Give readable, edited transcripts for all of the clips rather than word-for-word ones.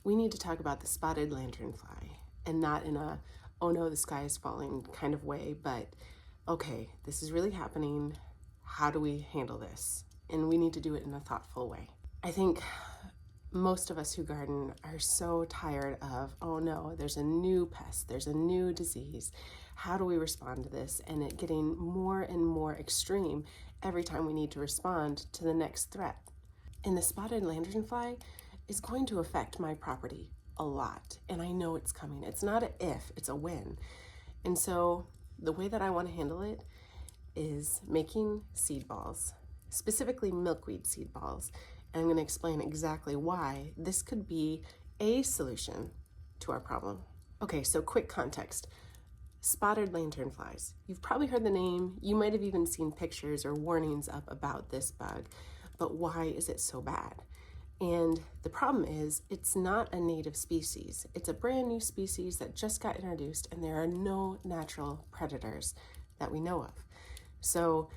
we need to talk about the spotted lanternfly, and not in a, oh no, the sky is falling kind of way, but okay, this is really happening. How do we handle this? And we need to do it in a thoughtful way. I think most of us who garden are so tired of, oh no, there's a new pest, there's a new disease. How do we respond to this? And it getting more and more extreme every time we need to respond to the next threat. And the spotted lanternfly is going to affect my property a lot. And I know it's coming. It's not an if, it's a when. And so the way that I want to handle it is making seed balls, specifically milkweed seed balls. And I'm going to explain exactly why this could be a solution to our problem. Okay, so quick context. Spotted lanternflies. You've probably heard the name. You might have even seen pictures or warnings up about this bug. But why is it so bad? And the problem is it's not a native species. It's a brand new species that just got introduced, and there are no natural predators that we know of. So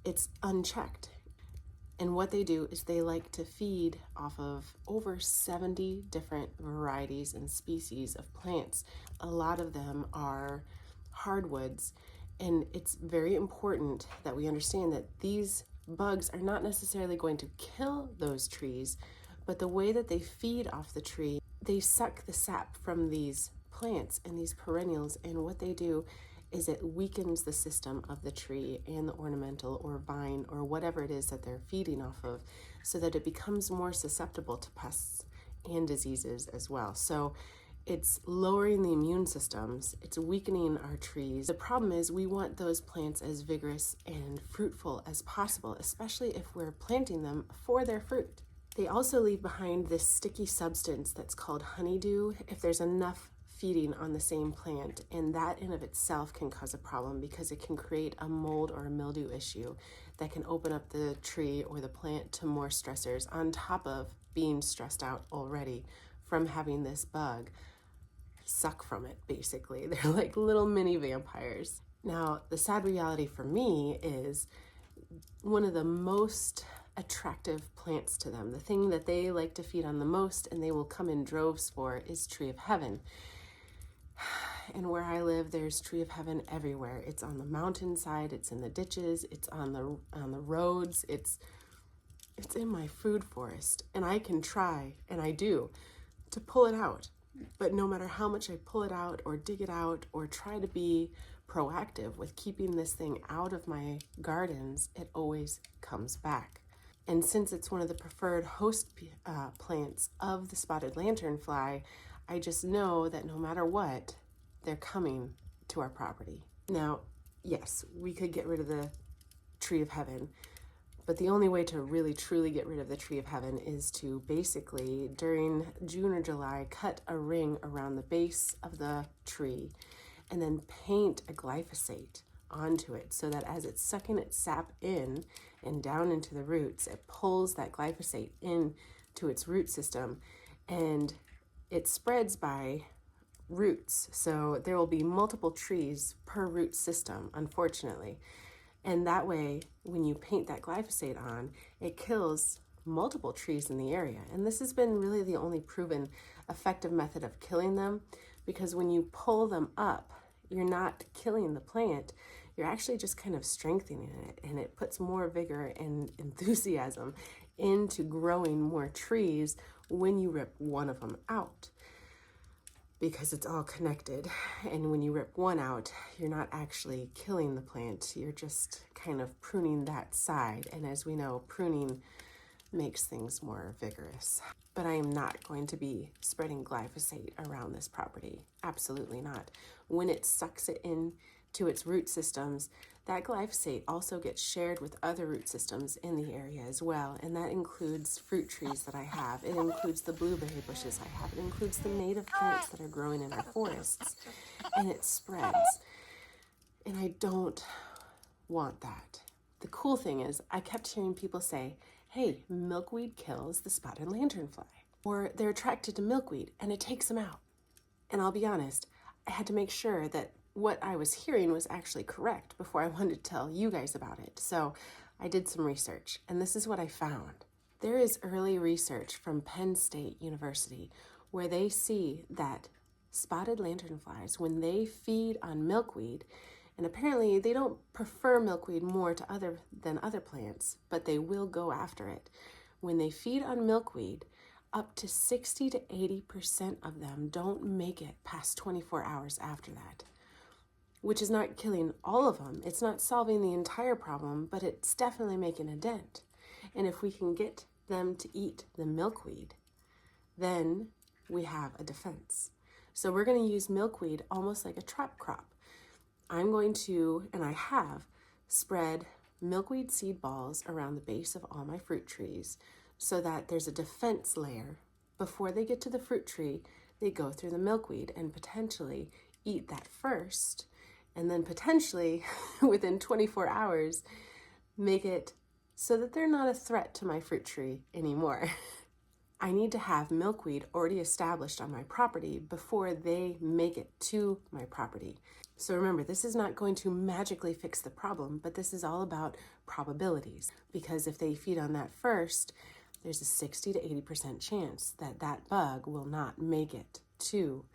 it's unchecked. And what they do is they like to feed off of over 70 different varieties and species of plants. A lot of them are hardwoods, and it's very important that we understand that these bugs are not necessarily going to kill those trees, but the way that they feed off the tree, they suck the sap from these plants and these perennials, and what they do is it weakens the system of the tree and the ornamental or vine or whatever it is that they're feeding off of, so that it becomes more susceptible to pests and diseases as well. So it's lowering the immune systems, it's weakening our trees. The problem is we want those plants as vigorous and fruitful as possible, especially if we're planting them for their fruit. They also leave behind this sticky substance that's called honeydew if there's enough feeding on the same plant, and that in of itself can cause a problem because it can create a mold or a mildew issue that can open up the tree or the plant to more stressors on top of being stressed out already from having this bug suck from it, basically. They're like little mini vampires. Now, the sad reality for me is one of the most attractive plants to them, the thing that they like to feed on the most and they will come in droves for, is tree of heaven. And where I live, there's tree of heaven everywhere. It's on the mountainside, it's in the ditches, it's on the roads, it's in my food forest. And I can try, and I do, to pull it out. But no matter how much I pull it out or dig it out or try to be proactive with keeping this thing out of my gardens, it always comes back. And since it's one of the preferred host plants of the spotted lanternfly, I just know that no matter what, they're coming to our property. Now, yes, we could get rid of the tree of heaven, but the only way to really truly get rid of the tree of heaven is to basically, during June or July, cut a ring around the base of the tree and then paint a glyphosate onto it so that as it's sucking its sap in and down into the roots, it pulls that glyphosate into its root system and it spreads by roots. So there will be multiple trees per root system, unfortunately. And that way, when you paint that glyphosate on, it kills multiple trees in the area. And this has been really the only proven effective method of killing them, because when you pull them up, you're not killing the plant, you're actually just kind of strengthening it, and it puts more vigor and enthusiasm into growing more trees when you rip one of them out, because it's all connected. And when you rip one out, you're not actually killing the plant, you're just kind of pruning that side. And as we know, pruning makes things more vigorous. But I am not going to be spreading glyphosate around this property. Absolutely not. When it sucks it in to its root systems, that glyphosate also gets shared with other root systems in the area as well. And that includes fruit trees that I have. It includes the blueberry bushes I have. It includes the native plants that are growing in our forests. And it spreads. And I don't want that. The cool thing is, I kept hearing people say, hey, milkweed kills the spotted lanternfly. Or they're attracted to milkweed and it takes them out. And I'll be honest, I had to make sure that what I was hearing was actually correct before I wanted to tell you guys about it. So I did some research, and this is what I found. There is early research from Penn State University where they see that spotted lanternflies, when they feed on milkweed, and apparently they don't prefer milkweed more than other plants, but they will go after it. When they feed on milkweed, up to 60 to 80% of them don't make it past 24 hours after that, which is not killing all of them. It's not solving the entire problem, but it's definitely making a dent. And if we can get them to eat the milkweed, then we have a defense. So we're going to use milkweed almost like a trap crop. I'm going to, and I have, spread milkweed seed balls around the base of all my fruit trees so that there's a defense layer. Before they get to the fruit tree, they go through the milkweed and potentially eat that first, and then potentially within 24 hours make it so that they're not a threat to my fruit tree anymore. I need to have milkweed already established on my property before they make it to my property. So remember, this is not going to magically fix the problem, but this is all about probabilities, because if they feed on that first, there's a 60 to 80% chance that that bug will not make it to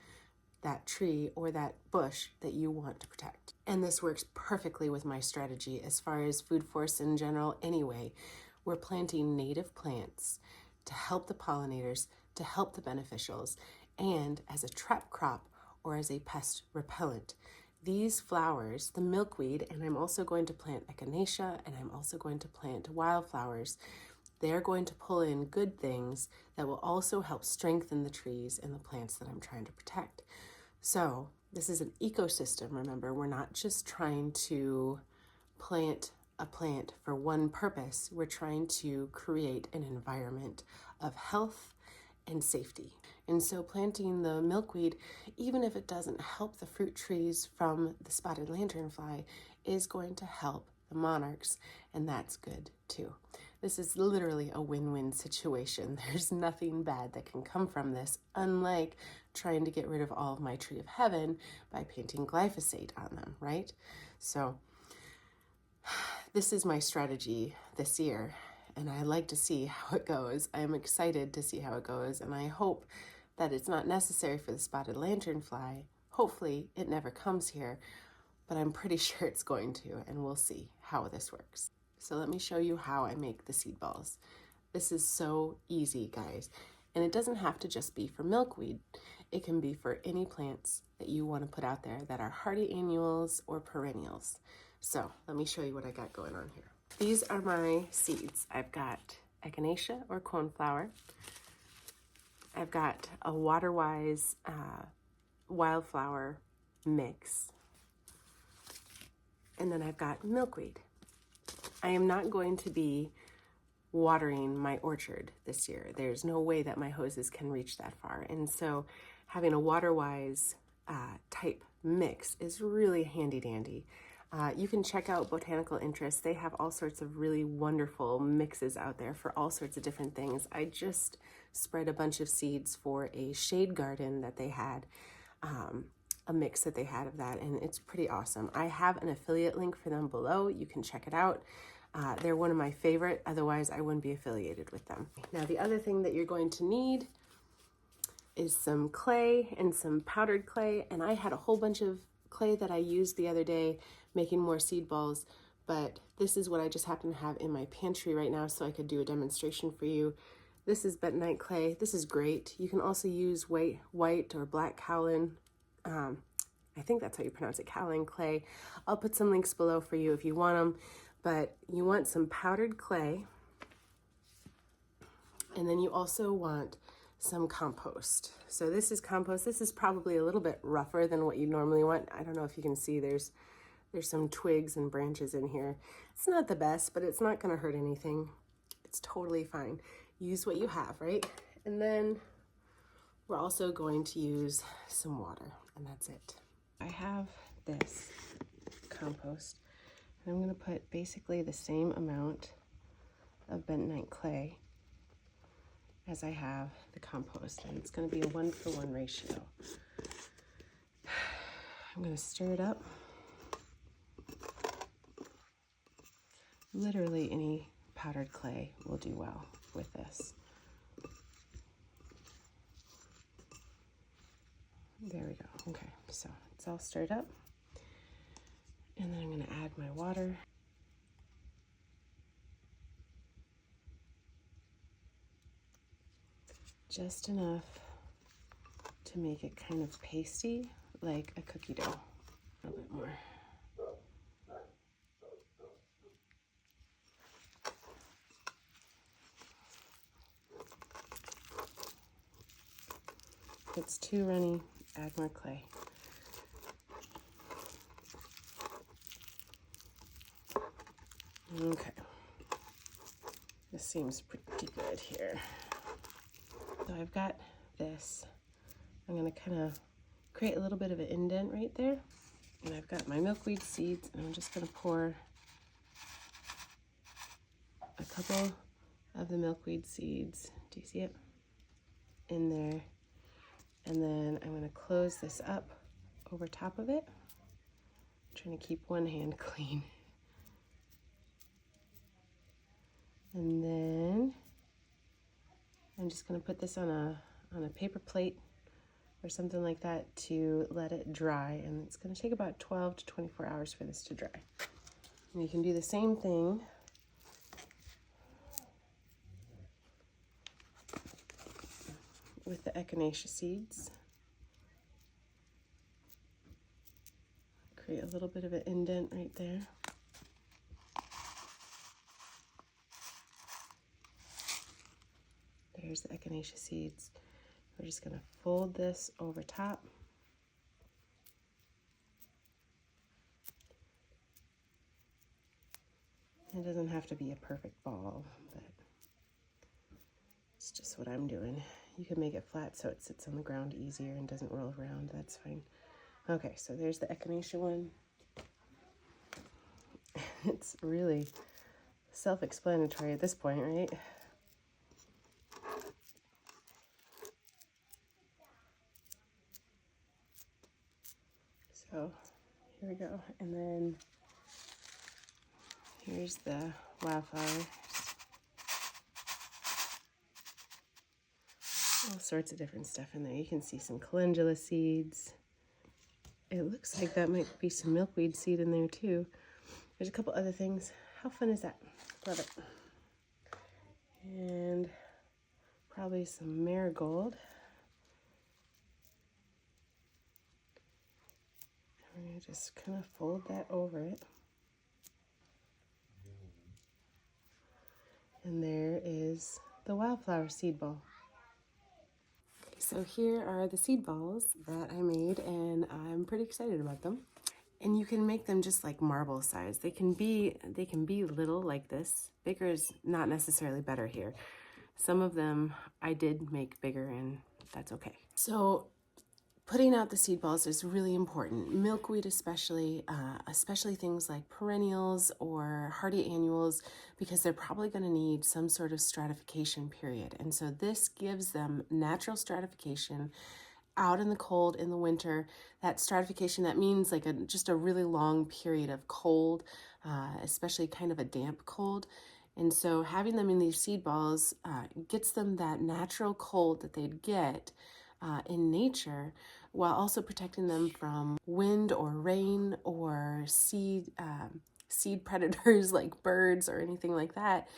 that tree or that bush that you want to protect. And this works perfectly with my strategy as far as food forests in general anyway. We're planting native plants to help the pollinators, to help the beneficials, and as a trap crop or as a pest repellent. These flowers, the milkweed, and I'm also going to plant echinacea, and I'm also going to plant wildflowers, they're going to pull in good things that will also help strengthen the trees and the plants that I'm trying to protect. So this is an ecosystem, remember. We're not just trying to plant a plant for one purpose. We're trying to create an environment of health and safety. And so planting the milkweed, even if it doesn't help the fruit trees from the spotted lanternfly, is going to help the monarchs, and that's good too. This is literally a win-win situation. There's nothing bad that can come from this, unlike trying to get rid of all of my tree of heaven by painting glyphosate on them, right? So this is my strategy this year, and I like to see how it goes. I am excited to see how it goes, and I hope that it's not necessary for the spotted lanternfly. Hopefully it never comes here, but I'm pretty sure it's going to, and we'll see how this works. So let me show you how I make the seed balls. This is so easy, guys, and it doesn't have to just be for milkweed. It can be for any plants that you want to put out there that are hardy annuals or perennials. So let me show you what I got going on here. These are my seeds. I've got echinacea or coneflower. I've got a water-wise wildflower mix. And then I've got milkweed. I am not going to be watering my orchard this year. There's no way that my hoses can reach that far. And so having a water-wise type mix is really handy dandy. You can check out Botanical Interest. They have all sorts of really wonderful mixes out there for all sorts of different things. I just spread a bunch of seeds for a shade garden that they had, a mix that they had of that, and it's pretty awesome. I have an affiliate link for them below. You can check it out. They're one of my favorite, otherwise I wouldn't be affiliated with them. Now the other thing that you're going to need is some clay and some powdered clay, and I had a whole bunch of clay that I used the other day making more seed balls, but this is what I just happen to have in my pantry right now so I could do a demonstration for you. This is bentonite clay. This is great. You can also use white or black kaolin. I think that's how you pronounce it, kaolin clay. I'll put some links below for you if you want them, but you want some powdered clay, and then you also want some compost. So this is compost. This is probably a little bit rougher than what you normally want. I don't know if you can see there's some twigs and branches in here. It's not the best, but it's not going to hurt anything. It's totally fine. Use what you have, right? And then we're also going to use some water, and that's it. I have this compost, and I'm going to put basically the same amount of bentonite clay as I have the compost, and it's going to be a 1-for-1 ratio. I'm going to stir it up. Literally any powdered clay will do well with this. There we go. Okay, so it's all stirred up. And then I'm going to add my water. Just enough to make it kind of pasty, like a cookie dough. A little bit more. If it's too runny, add more clay. Okay, this seems pretty good here. So I've got this. I'm gonna kind of create a little bit of an indent right there. And I've got my milkweed seeds, and I'm just gonna pour a couple of the milkweed seeds, do you see it, in there. And then I'm gonna close this up over top of it. I'm trying to keep one hand clean. And then I'm just gonna put this on a paper plate or something like that to let it dry. And it's gonna take about 12 to 24 hours for this to dry. And you can do the same thing with the echinacea seeds. Create a little bit of an indent right there. There's the echinacea seeds. We're just gonna fold this over top. It doesn't have to be a perfect ball, but it's just what I'm doing. You can make it flat so it sits on the ground easier and doesn't roll around, that's fine. Okay, so there's the echinacea one. It's really self-explanatory at this point, right? So here we go. And then here's the wildflowers. All sorts of different stuff in there. You can see some calendula seeds. It looks like that might be some milkweed seed in there too. There's a couple other things. How fun is that? Love it. And probably some marigold. And we're gonna just kind of fold that over it. And there is the wildflower seed ball. So here are the seed balls that I made, and I'm pretty excited about them. And you can make them just like marble size. They can be little like this. Bigger is not necessarily better here. Some of them I did make bigger, and that's okay. So putting out the seed balls is really important. Milkweed especially things like perennials or hardy annuals, because they're probably going to need some sort of stratification period. And so this gives them natural stratification out in the cold in the winter. That stratification, that means like just a really long period of cold, especially kind of a damp cold. And so having them in these seed balls gets them that natural cold that they'd get in nature, while also protecting them from wind or rain or seed predators like birds or anything like that.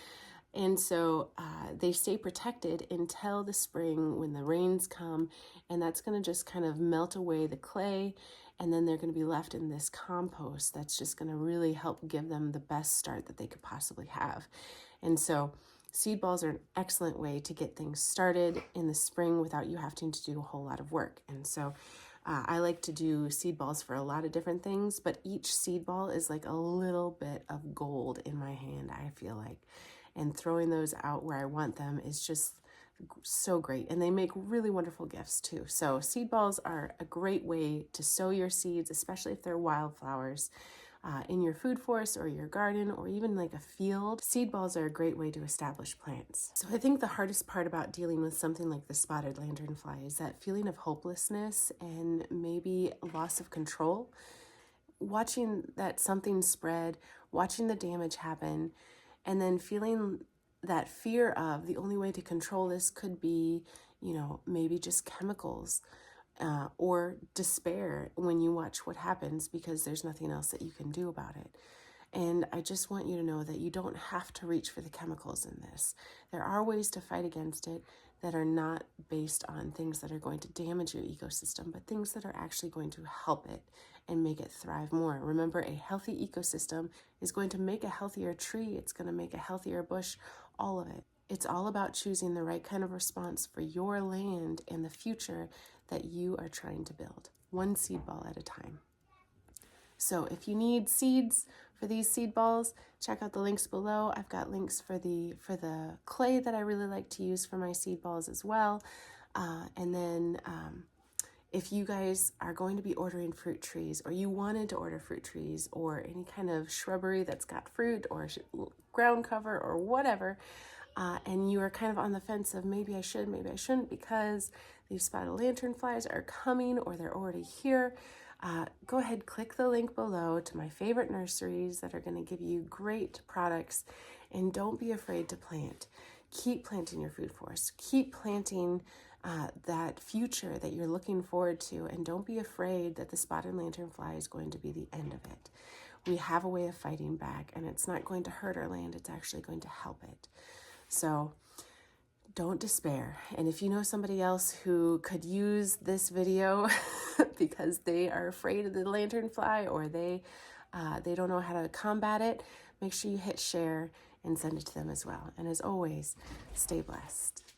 And so they stay protected until the spring when the rains come, and that's going to just kind of melt away the clay, and then they're going to be left in this compost that's just going to really help give them the best start that they could possibly have. And so seed balls are an excellent way to get things started in the spring without you having to do a whole lot of work. And so I like to do seed balls for a lot of different things, but each seed ball is like a little bit of gold in my hand, I feel like. And throwing those out where I want them is just so great. And they make really wonderful gifts too. So seed balls are a great way to sow your seeds, especially if they're wildflowers. In your food forest or your garden or even like a field, seed balls are a great way to establish plants. So I think the hardest part about dealing with something like the spotted lanternfly is that feeling of hopelessness and maybe loss of control. Watching that something spread, watching the damage happen, and then feeling that fear of the only way to control this could be, maybe just chemicals. or despair when you watch what happens because there's nothing else that you can do about it. And I just want you to know that you don't have to reach for the chemicals in this. There are ways to fight against it that are not based on things that are going to damage your ecosystem, but things that are actually going to help it and make it thrive more. Remember, a healthy ecosystem is going to make a healthier tree. It's going to make a healthier bush, all of it. It's all about choosing the right kind of response for your land and the future that you are trying to build, one seed ball at a time. So if you need seeds for these seed balls, check out the links below. I've got links for the clay that I really like to use for my seed balls as well. And then if you guys are going to be ordering fruit trees, or you wanted to order fruit trees or any kind of shrubbery that's got fruit or ground cover or whatever, and you are kind of on the fence of maybe I should, maybe I shouldn't because these spotted lanternflies are coming or they're already here, go ahead, click the link below to my favorite nurseries that are going to give you great products, and don't be afraid to plant. Keep planting your food forest. Keep planting that future that you're looking forward to, and don't be afraid that the spotted lanternfly is going to be the end of it. We have a way of fighting back, and it's not going to hurt our land. It's actually going to help it. So don't despair. And if you know somebody else who could use this video because they are afraid of the lanternfly, or they don't know how to combat it, make sure you hit share and send it to them as well. And as always, stay blessed.